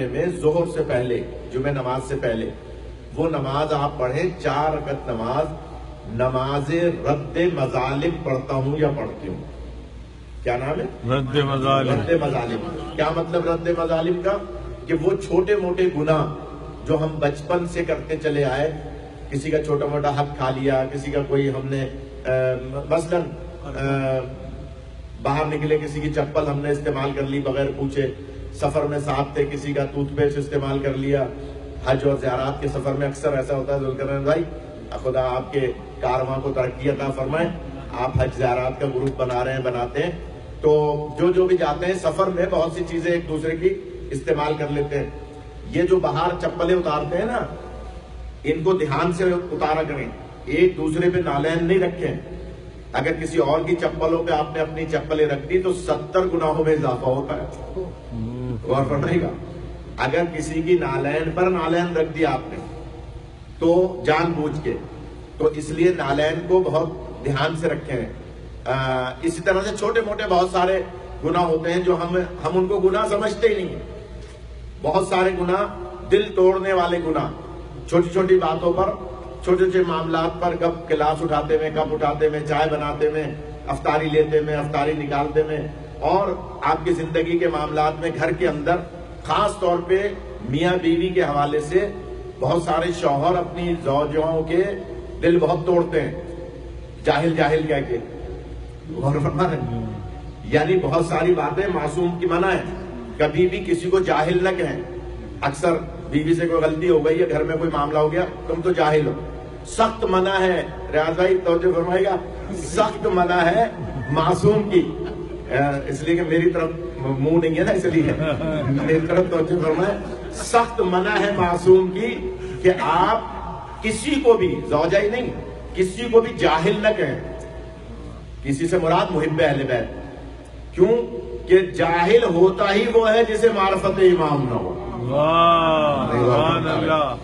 جمعے میں ظہر سے پہلے، جمعہ نماز سے پہلے وہ نماز آپ پڑھیں 4 رکعت نماز، نماز رد مظالم پڑھتا ہوں یا پڑھتی ہوں. کیا نام ہے؟ رد مظالم. رد مظالم. کیا مطلب رد مظالم کا؟ کہ وہ چھوٹے موٹے گناہ جو ہم بچپن سے کرتے چلے آئے، کسی کا چھوٹا موٹا حق کھا لیا، کسی کا کوئی ہم نے مثلا باہر نکلے کسی کی چپل ہم نے استعمال کر لی بغیر پوچھے، سفر میں ساتھ تھے کسی کا ٹوتھ پیسٹ استعمال کر لیا. حج اور زیارات کے سفر میں اکثر ایسا ہوتا ہے. ذوالقرنین بھائی خدا آپ کے کارواں کو ترقی عطا فرمائے، آپ حج زیارات کا گروپ بنا رہے ہیں، بناتے ہیں، تو جو بھی جاتے ہیں سفر میں بہت سی چیزیں ایک دوسرے کی استعمال کر لیتے ہیں. یہ جو باہر چپلیں اتارتے ہیں نا، ان کو دھیان سے اتارا کریں، ایک دوسرے پہ نالین نہیں رکھیں. اگر کسی اور کی چپلوں پہ آپ نے اپنی چپلیں رکھ دی تو 70 گناہوں میں اضافہ ہوتا ہے. غور فرمائے گا. اگر کسی کی نالین پر نالین رکھ دیا آپ نے تو جان بوجھ کے، تو اس لیے نالین کو بہت دھیان سے رکھیں. اسی طرح سے چھوٹے موٹے بہت سارے گناہ ہوتے ہیں جو ہم ان کو گناہ سمجھتے ہی نہیں ہیں. بہت سارے گناہ دل توڑنے والے گناہ، چھوٹی چھوٹی باتوں پر، چھوٹے چھوٹے معاملات پر، کب گلاس اٹھاتے میں، کب اٹھاتے میں، چائے بناتے میں، افطاری لیتے میں، افطاری نکالتے میں، اور آپ کی زندگی کے معاملات میں، گھر کے اندر خاص طور پہ میاں بیوی کے حوالے سے بہت سارے شوہر اپنی زوجوں کے دل بہت توڑتے ہیں، جاہل جاہل کہہ کے. غور فرما رہے ہیں؟ یعنی بہت ساری باتیں معصوم کی منع ہے. کبھی بھی کسی کو جاہل نہ کہیں. اکثر بیوی سے کوئی غلطی ہو گئی یا گھر میں کوئی معاملہ ہو گیا، تم تو جاہل ہو. سخت منع ہے. ریاض بھائی توجہ فرمائے گا، سخت منع ہے معصوم کی. اس لیے کہ میری طرف منہ نہیں ہے نا، اس لیے میری طرف توجہ فرمائے. سخت منع ہے معصوم کی کہ آپ کسی کو بھی، زوجہ ہی نہیں، کسی کو بھی جاہل نہ کہیں. کسی سے مراد محب اہل بیت. کیوں کہ جاہل ہوتا ہی وہ ہے جسے معرفت امام نہ ہو. سبحان اللہ.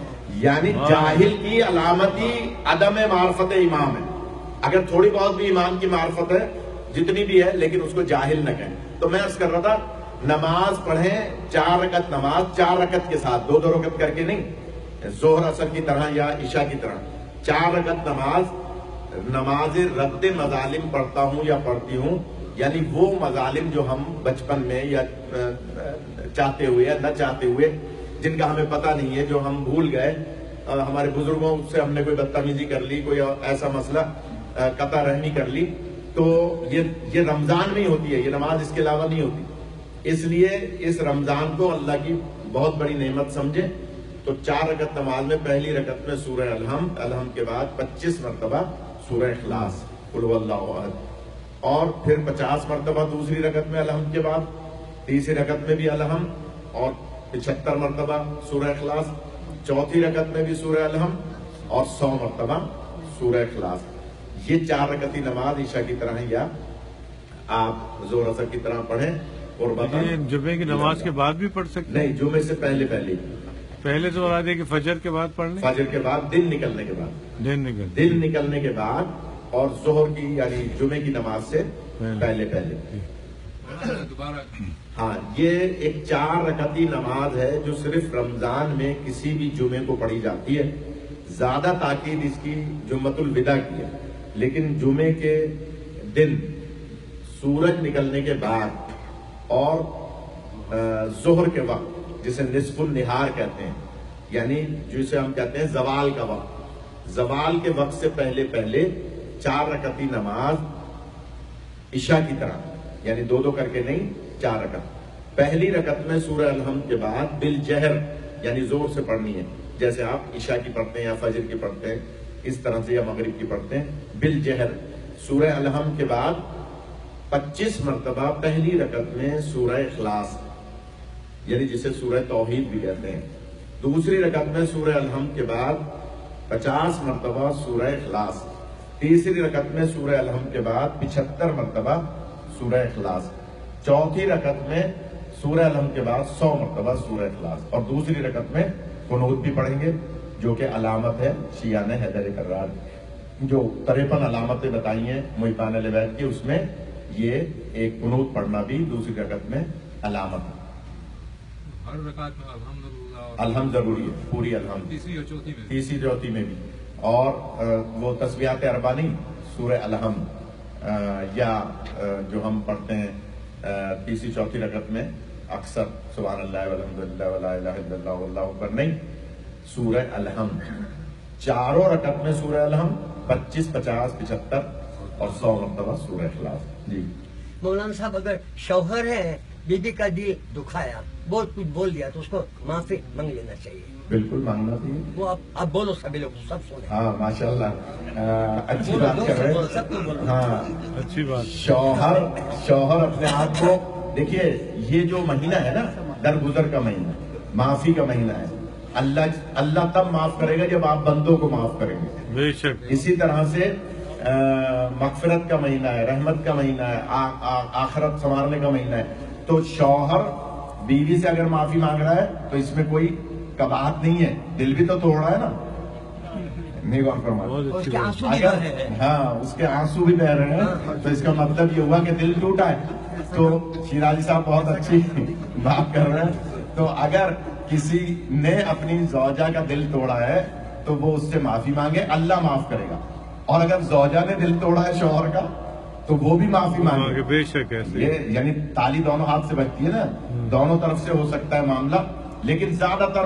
یعنی جاہل کی علامتی عدم معرفت امام ہے. اگر تھوڑی بہت بھی امام کی معرفت ہے، جتنی بھی ہے، لیکن اس کو جاہل نہ کہیں. تو میں عرض کر رہا تھا، نماز پڑھیں 4 رکعت نماز، 4 رکعت کے ساتھ، 2 رکعت کر کے نہیں، ظہر اثر کی طرح یا عشاء کی طرح. 4 رکعت نماز رد مظالم پڑھتا ہوں یا پڑھتی ہوں. یعنی وہ مظالم جو ہم بچپن میں یا چاہتے ہوئے یا نہ چاہتے ہوئے، جن کا ہمیں پتہ نہیں ہے، جو ہم بھول گئے، ہمارے بزرگوں سے ہم نے کوئی بدتمیزی کر لی، کوئی ایسا مسئلہ قطع رحمی کر لی، تو یہ رمضان میں ہی ہوتی ہے، یہ نماز اس کے علاوہ نہیں ہوتی. اس لیے اس رمضان کو اللہ کی بہت بڑی نعمت سمجھے. تو 4 رکعت نماز میں پہلی رکعت میں سورہ الحم کے بعد 25 مرتبہ سورہ اخلاص، قل هو اللہ احد، اور پھر 50 مرتبہ دوسری رکعت میں الحم کے بعد، تیسری رکعت میں بھی الحم، اور 75 مرتبہ سورہ اخلاص، چوتھی رکعت میں بھی سورہ الحم، اور 100 مرتبہ سورہ اخلاص. یہ 4 رکعتی نماز عشاء کی طرح یا آپ ظہر اثر کی طرح پڑھیں. اور جمعے کی نماز کے بعد بھی پڑھ سکتے ہیں؟ نہیں، جمعے سے پہلے تو بتا دیں کہ فجر کے بعد پڑھ لیں. فجر کے بعد، دن نکلنے کے بعد، دن نکلنے کے بعد، اور ظہر کی یعنی جمعے کی نماز سے پہلے. ہاں، یہ ایک 4 رکعتی نماز ہے جو صرف رمضان میں کسی بھی جمعے کو پڑھی جاتی ہے. زیادہ تاکید اس کی جمعۃ الوداع کی ہے، لیکن جمعے کے دن سورج نکلنے کے بعد اور ظہر کے وقت، جسے نصف النہار کہتے ہیں، یعنی جسے ہم کہتے ہیں زوال کا وقت، زوال کے وقت سے پہلے 4 رکعتی نماز عشاء کی طرح، یعنی 2 کر کے نہیں، 4 رکعت. پہلی رکعت میں سورہ الحم کے بعد بالجہر، یعنی زور سے پڑھنی ہے، جیسے آپ عشاء کی پڑھتے ہیں یا فجر کی پڑھتے ہیں، اس طرح سے، یا مغرب کی پڑھتے ہیں، بالجہر. سورہ الحم کے بعد 25 مرتبہ پہلی رکعت میں سورہ اخلاص، یعنی جسے سورہ توحید بھی کہتے ہیں. دوسری رکعت میں سورہ الحم کے بعد 50 مرتبہ سورہ اخلاص. تیسری رکعت میں سورہ الحم کے بعد 75 مرتبہ سورہ اخلاص. چوتھی رکعت میں سورہ الحم کے بعد 100 مرتبہ سورہ اخلاص. اور دوسری رکعت میں قنوت بھی پڑھیں گے، جو کہ علامت ہے شیعہ حیدر کرار، جو 53 علامتیں بتائی ہیں محبان اہل بیت کی، اس میں یہ ایک قنوت پڑھنا بھی دوسری رکعت میں علامت ہے. ہر رکعت میں الحمدللہ الحمد ضروری ہے، پوری الحمد، تیسری اور چوتھی میں تیسری چوتھی میں بھی، اور وہ تسبیحات اربع نہیں، سورہ الحمد یا جو ہم پڑھتے ہیں تیسری چوتھی رکعت میں اکثر سبحان اللہ والحمدللہ ولا الہ الا اللہ واللہ اکبر نہیں، سورہ الحمد چاروں رکعت میں سورہ الحمد 25 50 75 اور 100 مرتبہ سورہ اخلاص. جی مولانا صاحب اگر شوہر ہے بیوی کا دل دکھایا، بہت کچھ بول دیا تو اس کو معافی مانگ لینا چاہیے. بالکل مانگنا چاہیے. وہ آپ بولو سبھی لوگ سب سنیں. ہاں ماشاء اللہ اچھی بولو، بات دو کر سے رہے بولو، ہیں. سب کو بولو. ہاں اچھی بات. شوہر اپنے آپ کو دیکھیے، یہ جو مہینہ ہے نا درگزر کا مہینہ، معافی کا مہینہ ہے. اللہ تب معاف کرے گا جب آپ بندوں کو معاف کریں گے. بے شک. اسی طرح سے مغفرت کا مہینہ ہے، رحمت کا مہینہ ہے، آخرت سنوارنے کا مہینہ ہے. تو شوہر بیوی سے اگر معافی مانگ رہا ہے تو اس میں کوئی کباہت نہیں ہے. دل بھی تو توڑ رہا ہے نا، نہیں غور فرمائے. بہت اس اچھی کے بات. آنسو بھی اگر بہ رہے ہیں. ہاں اس کے آنسو بھی بہ رہے ہیں تو اس کا مطلب یہ ہوا کہ دل ٹوٹا ہے. تو شیرازی صاحب بہت اچھی بات کر رہے ہیں. تو اگر کسی نے اپنی زوجہ کا دل توڑا ہے تو وہ اس سے معافی مانگے، اللہ معاف کرے گا. اور اگر زوجہ نے دل توڑا ہے شوہر کا تو وہ بھی معافی مانگے. بے شک ایسے. یہ یعنی تالی دونوں ہاتھ سے بجتی ہے نا، دونوں طرف سے ہو سکتا ہے معاملہ، لیکن زیادہ تر